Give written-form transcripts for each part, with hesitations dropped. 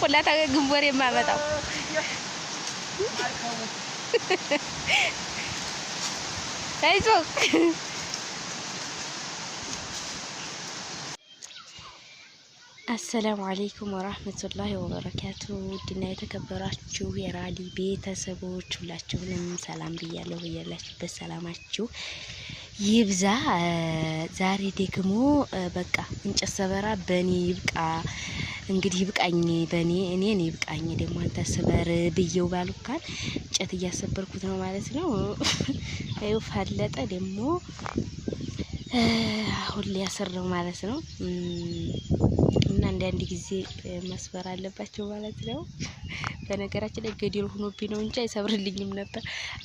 ቆላታ ግንቦር የማመጣው አይዞህ አሰላሙ አለይኩም ወራህመቱላሂ ወበረካቱ። ድና የተከበራችሁ የራዲ ቤተሰቦች ሁላችሁንም ሰላም ብያለሁ። በያላችሁበት ሰላማችሁ ይብዛ። ዛሬ ደግሞ በቃ እንጨት ሰበራ በኔ ይብቃ። እንግዲህ ይብቃኝ በኔ እኔን ይብቃኝ። ደግሞ አንተ ስበር ብየው ባሉካል እንጨት እያሰበርኩት ነው ማለት ነው። አይው ፈለጠ ደግሞ አሁን ሊያሰረው ማለት ነው። እና አንድ ጊዜ መስበር አለባቸው ማለት ነው። በነገራችን ላይ ገደል ሆኖብኝ ነው እንጂ አይሰብርልኝም ነበር፣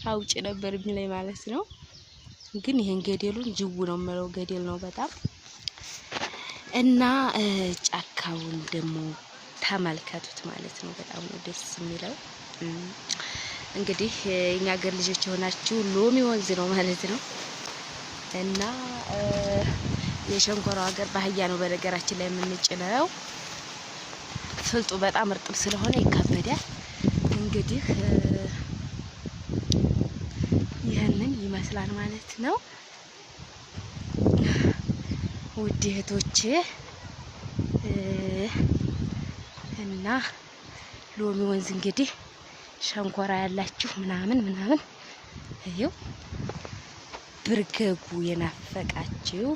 አውጭ ነበር የሚለኝ ማለት ነው። ግን ይሄን ገደሉን ጅው ነው ማለት ገደል ነው በጣም። እና ጫካውን ደግሞ ተመልከቱት ማለት ነው። በጣም ነው ደስ የሚለው። እንግዲህ የኛ ሀገር ልጆች የሆናችሁ ሎሚ ወንዝ ነው ማለት ነው። እና የሸንኮራው ሀገር ባህያ ነው በነገራችን ላይ የምንጭነው። ፍልጡ በጣም እርጥብ ስለሆነ ይካበዳል። እንግዲህ ይህንን ይመስላል ማለት ነው። ውድ እህቶቼ እና ሎሚ ወንዝ እንግዲህ ሸንኮራ ያላችሁ ምናምን ይኸው ብርገጉ የናፈቃችሁ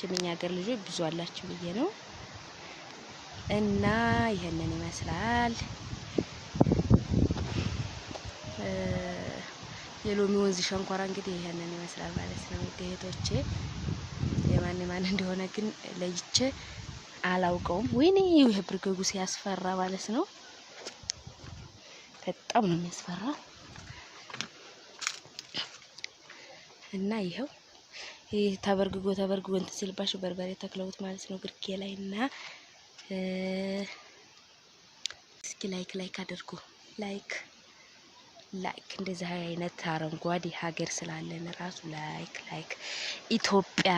ጭምኛ ሀገር ልጆች ብዙ አላችሁ ብዬ ነው። እና ይሄንን ይመስላል የሎሚ ወንዝ ሸንኮራ እንግዲህ ይሄንን ይመስላል ማለት ነው። እህቶቼ የማን እንደሆነ ግን ለይቼ አላውቀውም። ወይኔ ይሄ ብርገጉ ሲያስፈራ ማለት ነው። በጣም ነው የሚያስፈራው። እና ይሄው ተበርግጎ እንትን ሲልባቸው በርበሬ ተክለውት ማለት ነው ግርጌ ላይ። እና እስኪ ላይክ አድርጉ። ላይክ እንደዚህ አይነት አረንጓዴ ሀገር ስላለን ራሱ ላይክ ኢትዮጵያ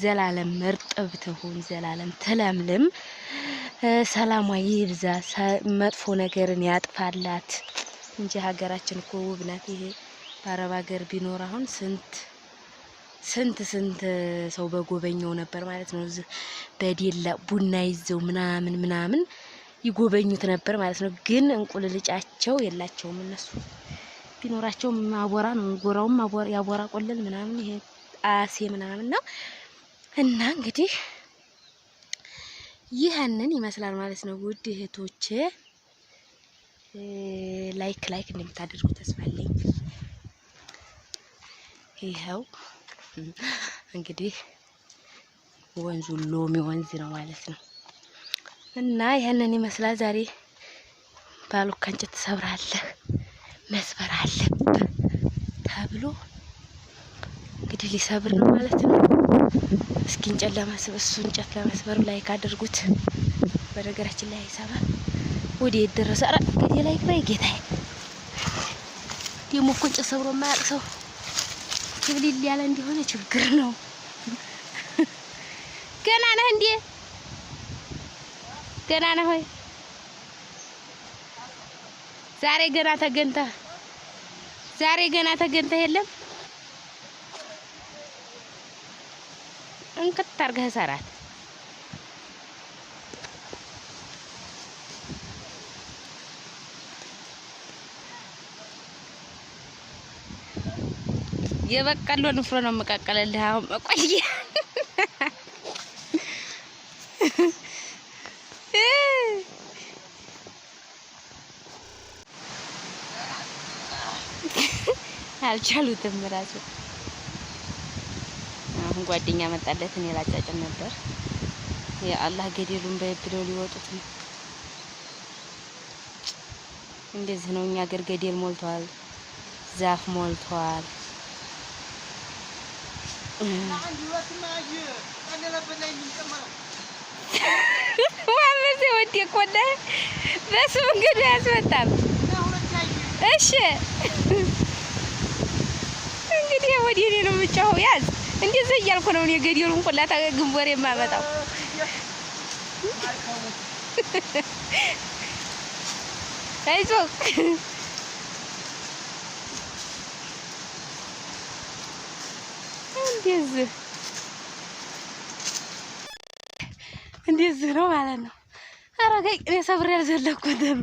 ዘላለም እርጥብ ትሁን፣ ዘላለም ትለምልም፣ ሰላሟ ይብዛ፣ መጥፎ ነገርን ያጥፋላት እንጂ ሀገራችን እኮ ውብ ናት። ይሄ በአረብ ሀገር ቢኖር አሁን ስንት ሰው በጎበኘው ነበር ማለት ነው። በዴላ ቡና ይዘው ምናምን ይጎበኙት ነበር ማለት ነው። ግን እንቁልልጫቸው የላቸውም እነሱ። ቢኖራቸው አቦራ ነው ጎራውም ያቦራ ቆለል ምናምን ይሄ አሴ ምናምን ነው። እና እንግዲህ ይህንን ይመስላል ማለት ነው። ውድ እህቶቼ ላይክ እንደምታደርጉ ተስፋ አለኝ። ይሄው እንግዲህ ወንዙ ሎሚ ወንዝ ነው ማለት ነው። እና ይሄንን ይመስላል። ዛሬ ባሉካ እንጨት ሰብራለህ መስበር አለብህ ተብሎ እንግዲህ ሊሰብር ነው ማለት ነው። እስኪ እንጨት ለመስበር ላይክ አድርጉት። በነገራችን ላይ አይሰባም ወዴ ደረሰ። አረ ገዴ ላይክ በይ ጌታዬ። ደሞ እኮ እንጨት ሰብሮ የማያውቅ ሰው ክብሊል ያለ እንደሆነ ችግር ነው። ገና ነህ እንዴ? ገና ነህ ወይ? ዛሬ ገና ተገንተህ የለም እንክት አድርገህ ሰራት። የበቀሎ ንፍሮ ነው መቀቀለልህ። አሁን መቆየ አልቻሉትም ራሱ። አሁን ጓደኛ መጣለት እኔ ላጫጭን ነበር። የአላህ ገደሉን በብለው ሊወጡት ነው። እንደዚህ ነው እኛ ሀገር ገደል ሞልቷል፣ ዛፍ ሞልቷል። ማመሴ ወዴ ቆዳ በሱ እንግዲህ ያስወጣል። እሺ እንግዲህ ወዴ ነው የምጫው። ያዝ እንደዚህ እያልኩ ነው እኔ ገደሉን ቆላታ ግንቦር የማመጣው። አይዞህ እንደዚህ ነው ማለት ነው። ኧረ ገይ እኔ ሰብሬ አልዘለኩትም።